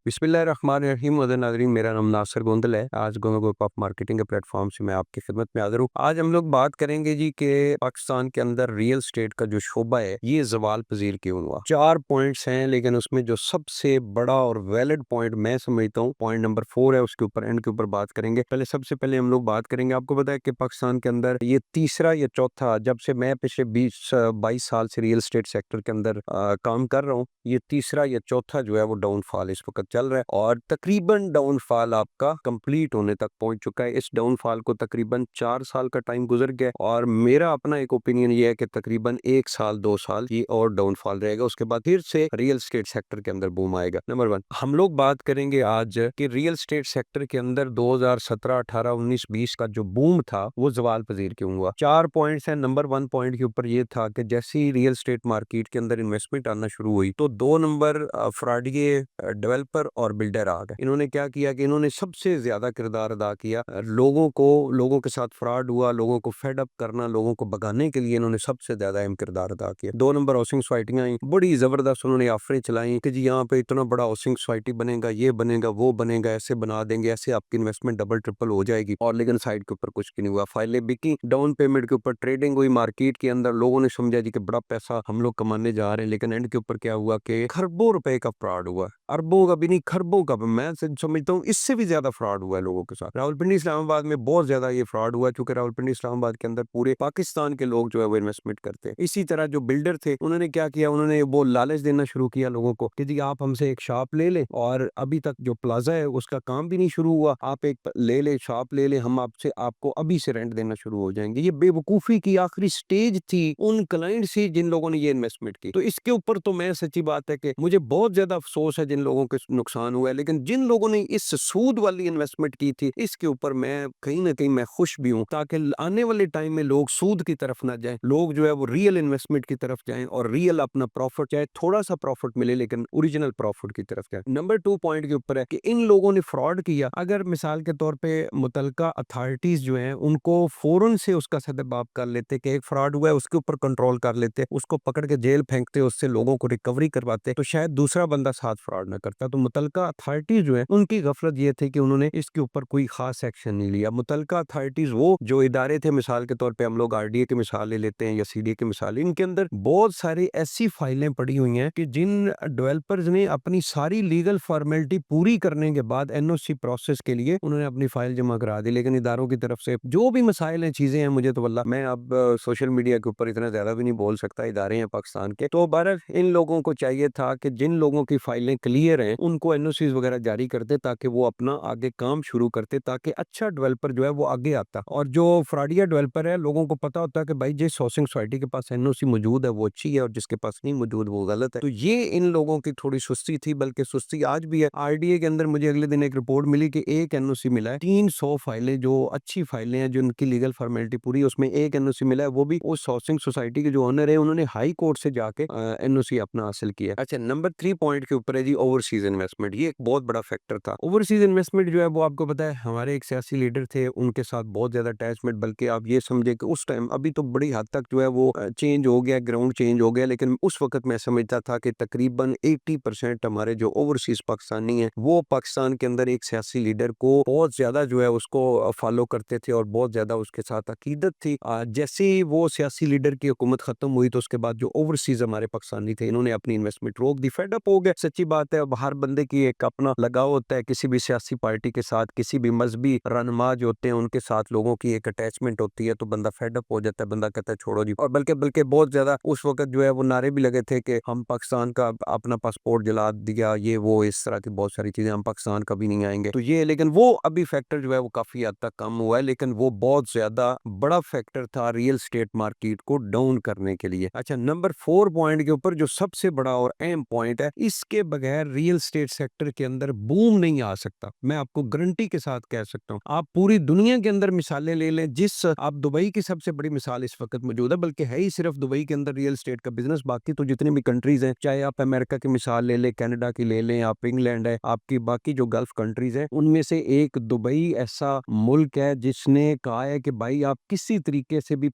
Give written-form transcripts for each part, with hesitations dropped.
बिस्मिल्लाहिर्रहमानिर्रहीम वदन नाज़रीन, मेरा नाम नासिर गोंदल है। आज गोनो ग्रुप ऑफ मार्केटिंग के प्लेटफॉर्म से मैं आपकी खिदमत में हाज़िर हूँ। आज हम लोग बात करेंगे जी कि पाकिस्तान के अंदर रियल स्टेट का जो शोबा है ये ज़वाल पज़ीर क्यों हुआ। 4 पॉइंट्स हैं, लेकिन उसमें जो सबसे बड़ा और वैलिड पॉइंट मैं समझता हूँ पॉइंट नंबर 4 है, उसके ऊपर एंड के ऊपर बात करेंगे। सबसे पहले हम लोग बात करेंगे, आपको पता है कि पाकिस्तान के अंदर ये तीसरा या चौथा, जब से मैं पिछले 20-22 साल से रियल स्टेट सेक्टर के अंदर काम कर रहा हूँ, ये तीसरा या चौथा जो है वो डाउनफॉल इस वक्त चल रहा है और तकरीबन डाउनफॉल आपका कंप्लीट होने तक पहुंच चुका है। इस डाउनफॉल को तकरीबन 4 साल का टाइम गुजर गया और मेरा अपना एक ओपिनियन ये है कि तकरीबन 1 साल 2 साल ये और डाउनफॉल रहेगा, उसके बाद फिर से रियल स्टेट सेक्टर के अंदर बूम आएगा। नंबर 1 हम लोग बात करेंगे आज कि रियल स्टेट सेक्टर के अंदर 2017, 18, 19, 20 का जो बूम था वो ज़वाल पज़ीर क्यों हुआ। 4 पॉइंट्स हैं। नंबर 1 पॉइंट के ऊपर ये था कि जैसे ही रियल स्टेट मार्केट के अंदर इन्वेस्टमेंट आना शुरू हुई तो 2 नंबर फ्रॉडिये डेवलपर और बिल्डर आ गए। इन्होंने क्या किया कि इन्होंने सबसे ज्यादा किरदार अदा किया। लोगों के साथ फ्रॉड हुआ, लोगों को फेड अप करना, लोगों को भगाने के लिए इन्होंने सबसे ज्यादा अहम किरदार अदा किया। 2 नंबर हाउसिंग सोसाइटियां आई, बड़ी जबरदस्त उन्होंने ऑफरें चलाई कि जी यहाँ पे इतना बड़ा हाउसिंग सोसाइटी बनेगा, ये बनेगा, वो बनेगा, ऐसे बना देंगे, ऐसे आपकी इन्वेस्टमेंट डबल ट्रिपल हो जाएगी। और लेकिन साइड के ऊपर कुछ भी नहीं हुआ। फाइलें बिकी, डाउन पेमेंट के ऊपर ट्रेडिंग हुई मार्केट के अंदर, लोगों ने समझा जी कि बड़ा पैसा हम लोग कमाने जा रहे हैं, लेकिन एंड के ऊपर क्या हुआ कि खरबों रुपए का फ्रॉड हुआ। अरबों का भी नहीं, खरबों का भी। मैं समझता हूँ इससे भी ज्यादा फ्रॉड हुआ है लोगों के साथ। रावलपिंडी इस्लामाबाद में बहुत ज्यादा ये फ्रॉड हुआ, क्योंकि रावलपिंडी इस्लामाबाद के अंदर पूरे पाकिस्तान के लोग जो है वो इन्वेस्टमेंट करते हैं। इसी तरह जो बिल्डर थे उन्होंने क्या किया, उन्होंने वो लालच देना शुरू किया लोगों को कि जी आप हमसे एक शॉप ले लें, और अभी तक जो प्लाजा है उसका काम भी नहीं शुरू हुआ, आप एक ले ले, शॉप ले ले, हम आपसे आपको अभी से रेंट देना शुरू हो जाएंगे। ये बेवकूफी की आखिरी स्टेज थी उन क्लाइंट से जिन लोगों ने ये इन्वेस्टमेंट की। तो इसके ऊपर तो मैं सच्ची बात है कि मुझे बहुत ज्यादा अफसोस है जिन लोगों के नुकसान हुआ है, लेकिन जिन लोगों ने इस सूद वाली इन्वेस्टमेंट की थी इसके ऊपर मैं कहीं ना कहीं मैं खुश भी हूँ, ताकि आने वाले टाइम में लोग सूद की तरफ ना जाएं, लोग जो है वो रियल इन्वेस्टमेंट की तरफ जाएं और रियल अपना प्रॉफिट, चाहे थोड़ा सा प्रॉफिट मिले लेकिन ओरिजिनल प्रॉफिट की तरफ जाएं। नंबर 2 पॉइंट के ऊपर है कि इन लोगों ने फ्रॉड किया। अगर मिसाल के तौर पे मुतलका अथॉरिटीज जो हैं उनको फौरन से उसका सदबाब कर लेते कि एक फ्रॉड हुआ है, उसके ऊपर कंट्रोल कर लेते, उसको पकड़ के जेल फेंकते, उससे लोगों को रिकवरी करवाते, तो शायद दूसरा बंदा साथ फ्रॉड ना करता। तो मुतलका अथॉरिटीज जो है उनकी गफलत ये थी कि उन्होंने इसके ऊपर कोई खास एक्शन नहीं लिया। मुतलका अथॉरिटीज वो जो इदारे थे, मिसाल के तौर पे हम लोग आरडीए की मिसाल ले लेते हैं या सीडीए की मिसाल, इनके अंदर बहुत सारी ऐसी फाइलें पड़ी हुई हैं कि जिन डेवलपर्स ने अपनी सारी लीगल फॉर्मेलिटी पूरी करने के बाद एनओसी प्रोसेस के लिए उन्होंने अपनी फाइल जमा करा दी, लेकिन इदारों की तरफ से जो भी मसाइल हैं, चीजें हैं, मुझे तो वल्लाह मैं अब सोशल मीडिया के ऊपर इतना ज्यादा भी नहीं बोल सकता, इदारे हैं पाकिस्तान के। तो बहरहाल इन लोगों को चाहिए था कि जिन लोगों की फाइलें क्लियर हैं उनको एनओसीज वगैरह जारी करते, ताकि वो अपना आगे काम शुरू करते, ताकि अच्छा डेवलपर जो है वो आगे आता। और जो फ्रॉडिया डेवलपर है, लोगों को पता होता है कि भाई जिस हाउसिंग सोसाइटी के पास एनओसी मौजूद है वो अच्छी है और जिसके पास नहीं मौजूद वो गलत है। तो ये इन लोगों की थोड़ी सुस्ती थी, बल्कि सुस्ती आज भी है। आरडीए के अंदर मुझे अगले दिन एक रिपोर्ट मिली कि एक एनओसी मिला है, 300 फाइलें जो अच्छी फाइलें हैं, जो उनकी लीगल फॉर्मेलिटी पूरी है, उसमें एक एनओसी मिला है, वो भी उस हाउसिंग सोसाइटी के जो ओनर है उन्होंने हाई कोर्ट से जाके एनओसी अपना हासिल किया। अच्छा, नंबर 3 पॉइंट के ऊपर है जी ओवरसीज इन्वेस्टमेंट। ये एक बहुत बड़ा फैक्टर था। ओवरसीज इन्वेस्टमेंट जो है वो आपको पता है हमारे एक सियासी लीडर थे, उनके साथ बहुत ज्यादा अटैचमेंट, बल्कि आप ये समझे कि उस टाइम, अभी तो बड़ी हद तक जो है वो चेंज हो गया, ग्राउंड चेंज हो गया, लेकिन उस वक्त मैं समझता था कि तकरीबन 80% हमारे जो ओवरसीज पाकिस्तानी हैं वो पाकिस्तान के अंदर एक सियासी लीडर को बहुत ज्यादा जो है उसको फॉलो करते थे और बहुत ज्यादा उसके साथ अकीदत थी। जैसे ही वो सियासी लीडर की हुकूमत खत्म हुई तो उसके बाद जो ओवरसीज हमारे पाकिस्तानी थे इन्होंने अपनी इन्वेस्टमेंट रोक दी, फेड अप हो गए। सच्ची बात है, अब हर बंदे की एक अपना लगाव होता है किसी भी सियासी पार्टी के साथ, किसी भी मजहबी रहनुमा जो होते हैं उनके साथ लोगों की एक अटैचमेंट होती है, तो बंदा फेड अप हो जाता है, बंदा कहता है छोड़ो जी। और बल्कि बल्कि बहुत ज्यादा उस वक्त जो है वो नारे भी लगे थे कि हम पाकिस्तान का अपना पासपोर्ट जला दिया, ये वो इस तरह की बहुत सारी चीजें, हम पाकिस्तान कभी नहीं आएंगे। तो ये, लेकिन वो अभी फैक्टर जो है वो काफी हद तक कम हुआ है, लेकिन वो बहुत ज्यादा बड़ा फैक्टर था रियल स्टेट मार्केट को डाउन करने के लिए। अच्छा, नंबर 4 पॉइंट के ऊपर जो सबसे बड़ा और अहम पॉइंट है, इसके बगैर रियल स्टेट एस्टेट सेक्टर के अंदर बूम नहीं आ सकता। मैं आपको गारंटी के साथ कह सकता हूँ। आप पूरी दुनिया के अंदर मिसालें ले लें, जिस आप दुबई की सबसे बड़ी मिसाल इस वक्त मौजूद है, बल्कि है ही सिर्फ दुबई के अंदर रियल एस्टेट का बिजनेस। बाकी तो जितनी भी कंट्रीज हैं, चाहे आप अमेरिका की मिसाल ले लें, कनाडा की ले लें, आप इंग्लैंड है, आपकी बाकी जो गल्फ कंट्रीज हैं, उनमें से एक दुबई ऐसा मुल्क है जिसने कहा है कि भाई आप किसी तरीके से भी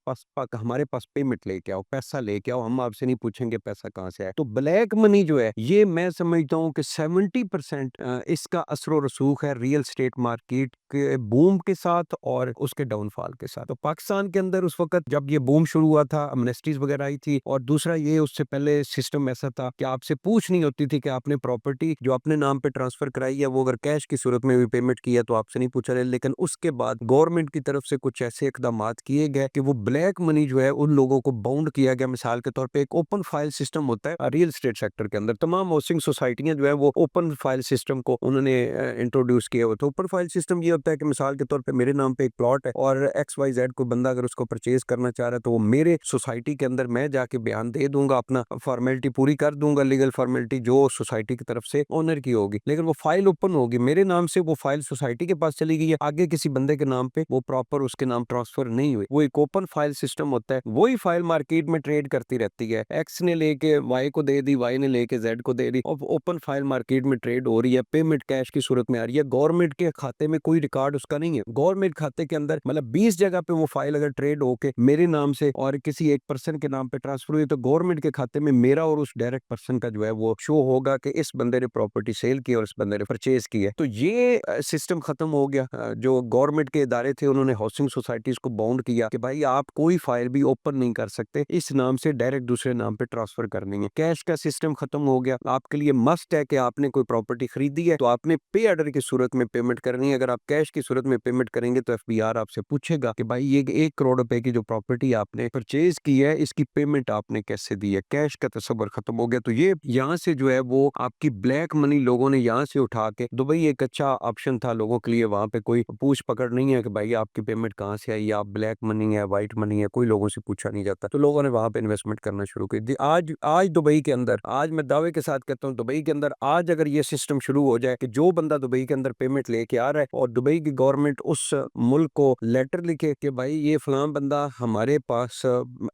हमारे पास पेमेंट लेके आओ, पैसा लेके आओ, हम आपसे नहीं पूछेंगे पैसा कहाँ से है। तो ब्लैक मनी जो है, ये मैं समझता हूँ कि 70% इसका असर और रसूख है रियल एस्टेट मार्केट के बूम के साथ और उसके डाउनफॉल के साथ। तो पाकिस्तान के अंदर उस वक्त जब ये बूम शुरू हुआ था, अमनेस्टीज वगैरह आई थी, और दूसरा ये उससे पहले सिस्टम ऐसा था कि आपसे पूछ नहीं होती थी कि आपने प्रॉपर्टी जो अपने नाम पे ट्रांसफर कराई है, वो अगर कैश की सूरत में भी पेमेंट की है तो आपसे नहीं पूछा रहे। लेकिन उसके बाद गवर्नमेंट की तरफ से कुछ ऐसे इकदाम किए गए कि वो ब्लैक मनी जो है उन लोगों को बाउंड किया गया। मिसाल के तौर पे एक ओपन फाइल सिस्टम होता है रियल एस्टेट सेक्टर के अंदर, तमाम हाउसिंग सोसाइटियां जो है वो ओपन फाइल सिस्टम को उन्होंने इंट्रोड्यूस किया हुआ था। ओपन फाइल सिस्टम ये होता है कि मिसाल के तौर पे मेरे नाम पे एक प्लॉट है और XYZ को बंदा अगर उसको परचेज करना चाह रहा है, तो वो मेरे सोसाइटी के अंदर मैं जाके बयान दे दूंगा, अपना फॉर्मेलिटी पूरी कर दूंगा, लीगल फॉर्मेलिटी जो सोसाइटी की तरफ से ओनर की होगी, लेकिन वो फाइल ओपन होगी मेरे नाम से, वो फाइल सोसाइटी के पास चली गई है, आगे किसी बंदे के नाम पे वो प्रॉपर उसके नाम ट्रांसफर नहीं हुई। वो एक ओपन फाइल सिस्टम होता है। वही फाइल मार्केट में ट्रेड करती रहती है, एक्स ने लेके वाई को दे दी, वाई ने लेके जेड को दे दी, और ओपन फाइल मार्केट में ट्रेड हो रही है, पेमेंट कैश की सूरत में आ रही है। गवर्नमेंट के खाते में कोई रिकॉर्ड उसका नहीं है। गवर्नमेंट खाते के अंदर मतलब 20 जगह पे वो फाइल अगर ट्रेड होके मेरे नाम से और किसी एक पर्सन के नाम पे ट्रांसफर हुई, तो गवर्नमेंट के खाते में मेरा और उस डायरेक्ट पर्सन का जो है वो शो होगा कि इस बंदे ने प्रॉपर्टी सेल की और इस बंदे ने परचेज की है। तो ये सिस्टम खत्म हो गया। जो गवर्नमेंट के इदारे थे उन्होंने हाउसिंग सोसाइटीज को बाउंड किया कि भाई आप कोई फाइल भी ओपन नहीं कर सकते, इस नाम से डायरेक्ट दूसरे नाम पे ट्रांसफर करनी है। कैश का सिस्टम खत्म हो गया। आपके लिए मस्ट है कि आपने कोई प्रॉपर्टी खरीदी है तो आपने पे ऑर्डर की सूरत में पेमेंट करनी है। अगर आप कैश की सूरत में पेमेंट करेंगे तो FBR आपसे पूछेगा कि भाई ये 1 करोड़ रुपए की जो प्रॉपर्टी आपने परचेज की है, इसकी पेमेंट आपने कैसे दी है। कैश का तस्वर खत्म हो गया। तो ये यहाँ से जो है वो आपकी ब्लैक मनी लोगों ने यहाँ से उठा के, दुबई एक अच्छा ऑप्शन था लोगों के लिए। वहां पे कोई पूछ पकड़ नहीं है कि भाई आपकी पेमेंट कहाँ से आई, आप ब्लैक मनी है, व्हाइट मनी है, कोई लोगों से पूछा नहीं जाता। तो लोगों ने वहां पे इन्वेस्टमेंट करना शुरू कर दी। आज आज दुबई के अंदर, आज मैं दावे के साथ कहता हूँ, दुबई के अंदर आज अगर ये सिस्टम शुरू हो जाए कि जो बंदा दुबई के अंदर पेमेंट लेके आ रहा है और दुबई की गवर्नमेंट उस मुल्क को लेटर लिखे कि भाई ये फलां बंदा हमारे पास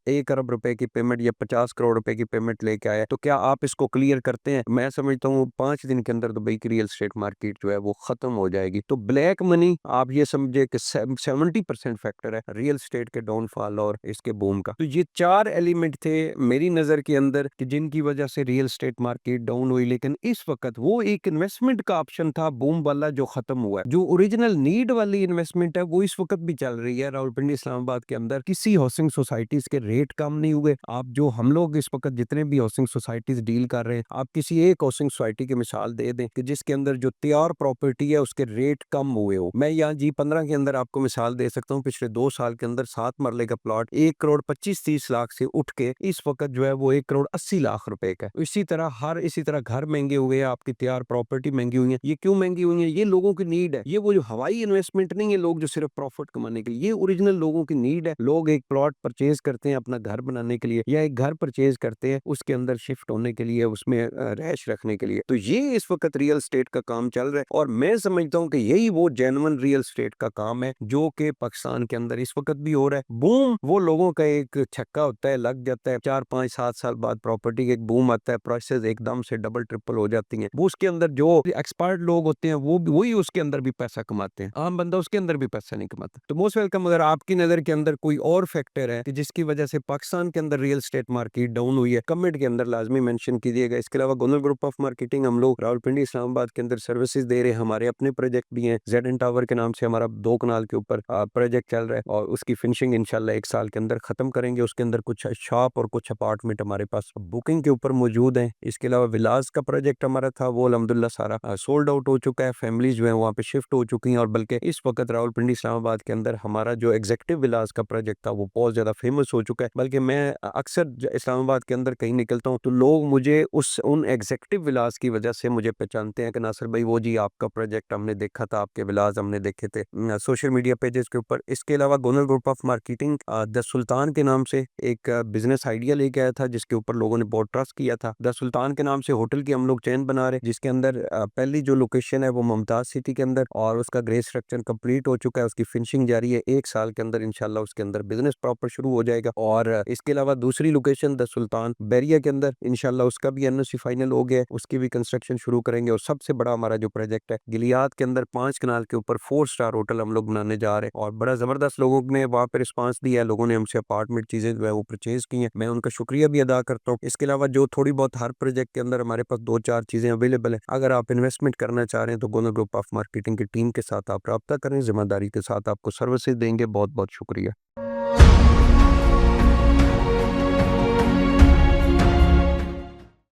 1 अरब रुपए की पेमेंट या 50 करोड़ रुपए की पेमेंट लेके आया, तो क्या आप इसको क्लियर करते हैं? मैं समझता हूँ 5 दिन के अंदर दुबई की रियल एस्टेट मार्केट जो है वो खत्म हो जाएगी। तो ब्लैक मनी आप ये समझे कि 70% फैक्टर है रियल एस्टेट के डाउनफॉल और इसके बूम का। तो ये 4 एलिमेंट थे मेरी नजर के अंदर कि जिनकी वजह से रियल एस्टेट मार्केट डाउन हुई। लेकिन इस वक्त वो एक इन्वेस्टमेंट का ऑप्शन था बूम वाला जो खत्म हुआ है। जो ओरिजिनल नीड वाली इन्वेस्टमेंट है वो इस वक्त भी चल रही है। रावलपिंडी इस्लामाबाद के अंदर किसी हाउसिंग सोसाइटीज के रेट कम नहीं हुए। आप जो हम लोग इस वक्त जितने भी हाउसिंग सोसाइटीज डील कर रहे हैं, आप किसी एक हाउसिंग सोसाइटी की मिसाल दे दें कि जिसके अंदर जो तैयार प्रॉपर्टी है उसके रेट कम हुए हो। मैं यहाँ G15 के अंदर आपको मिसाल दे सकता हूँ। पिछले 2 साल के अंदर 7 मरले का प्लॉट 1 करोड़ 25-30 लाख से उठ के इस वक्त जो है वो 1 करोड़ 80 लाख रुपए का है। इसी तरह घर महंगे हुए हैं, आपकी तैयार प्रॉपर्टी महंगी हुई है। ये क्यों महंगी हुई है? ये लोगों की नीड है। ये वो जो हवाई इन्वेस्टमेंट नहीं है, लोग जो सिर्फ प्रॉफिट कमाने के लिए, ये ओरिजिनल लोगों की नीड है। लोग एक प्लॉट परचेज करते हैं अपना घर बनाने के लिए, या एक घर परचेज करते हैं उसके अंदर शिफ्ट होने के लिए, उसमें रैश रखने के लिए। तो ये इस वक्त रियल एस्टेट का काम चल रहा है और मैं समझता हूँ कि यही वो जेन्युइन रियल एस्टेट का काम है जो कि पाकिस्तान के अंदर इस वक्त भी हो रहा है। बूम वो लोगों का एक छक्का होता है, लग जाता है। 4 5 7 साल बाद प्रॉपर्टी का एक बूम आता है, प्राइसेस एकदम से डबल ट्रिपल हो जाती हैं। वो उसके अंदर जो एक्सपर्ट लोग होते हैं वो वही उसके अंदर भी पैसा कमाते हैं। आम बंदा उसके अंदर भी पैसा नहीं कमाता। तो मोस्ट वेलकम। अगर आपकी नजर के अंदर कोई और फैक्टर है कि जिसकी वजह से पाकिस्तान के अंदर रियल एस्टेट मार्केट डाउन हुई है, कमेंट के अंदर लाजमी मेंशन कीजिएगा। इसके अलावा गोनल ग्रुप ऑफ मार्केटिंग हम लोग रावलपिंडी इस्लामाबाद के अंदर सर्विसेज दे रहे हैं। हमारे अपने प्रोजेक्ट भी हैं। ZN टावर के नाम से हमारा 2 कनाल के ऊपर प्रोजेक्ट चल रहा है और उसकी फिनिशिंग इंशाल्लाह 1 साल के अंदर खत्म करेंगे। उसके अंदर कुछ शॉप और कुछ अपार्टमेंट हमारे पास बुकिंग के ऊपर मौजूद हैं। इसके अलावा विलास का प्रोजेक्ट हमारा था वो अल्हम्दुलिल्लाह सारा सोल्ड आउट हो चुका है। फैमिलीज जो है वहाँ पे शिफ्ट हो चुकी हैं और बल्कि इस वक्त रावलपिंडी इस्लामाबाद के अंदर हमारा जो एग्जीक्यूटिव विलास का प्रोजेक्ट था वो बहुत ज्यादा फेमस हो चुका है। बल्कि मैं अक्सर इस्लामाबाद के अंदर कहीं निकलता हूँ तो लोग मुझे उन एग्जीक्यूटिव विलास की वजह से मुझे पहचानते हैं कि नासिर भाई वो जी आपका प्रोजेक्ट हमने देखा था, आपके विलास हमने देखे थे सोशल मीडिया पेजेस के ऊपर। इसके अलावा गोनल ग्रुप ऑफ मार्केटिंग द सुल्तान के नाम से एक बिजनेस आइडिया लेके आया था जिसके ऊपर लोगों ने बहुत ट्रस्ट किया था। द सुल्तान के नाम से होटल की हम लोग चेन बना बना रहे, जिसके अंदर पहली जो लोकेशन है वो मुमताज सिटी के अंदर, और उसका ग्रे स्ट्रक्चर कंप्लीट हो चुका है, उसकी फिनिशिंग जारी है। 1 साल के अंदर इंशाल्लाह उसके अंदर बिजनेस प्रॉपर शुरू हो जाएगा। और इसके अलावा दूसरी लोकेशन द सुल्तान बैरिया के अंदर इंशाल्लाह उसका भी एनओसी फाइनल हो गया है, उसकी भी कंस्ट्रक्शन शुरू करेंगे। और सबसे बड़ा हमारा जो प्रोजेक्ट है गिलियाद के अंदर 5 कनाल के ऊपर 4 स्टार होटल हम लोग बनाने जा रहे हैं, और बड़ा जबरदस्त लोगों ने वहाँ पे रिस्पांस दिया है। लोगों ने हमसे अपार्टमेंट चीजें जो है वो परचेज की हैं, मैं उनका शुक्रिया भी अदा करता हूँ। इसके अलावा जो थोड़ी बहुत हर प्रोजेक्ट के अंदर हमारे पास 2-4 चीजें अवेलेबल है, अगर आप इन्वेस्टमेंट करना चाह रहे हैं तो गोनो ग्रुप ऑफ मार्केटिंग की टीम के साथ आप रब्ता करें, जिम्मेदारी के साथ आपको सर्विसेज देंगे। बहुत बहुत शुक्रिया।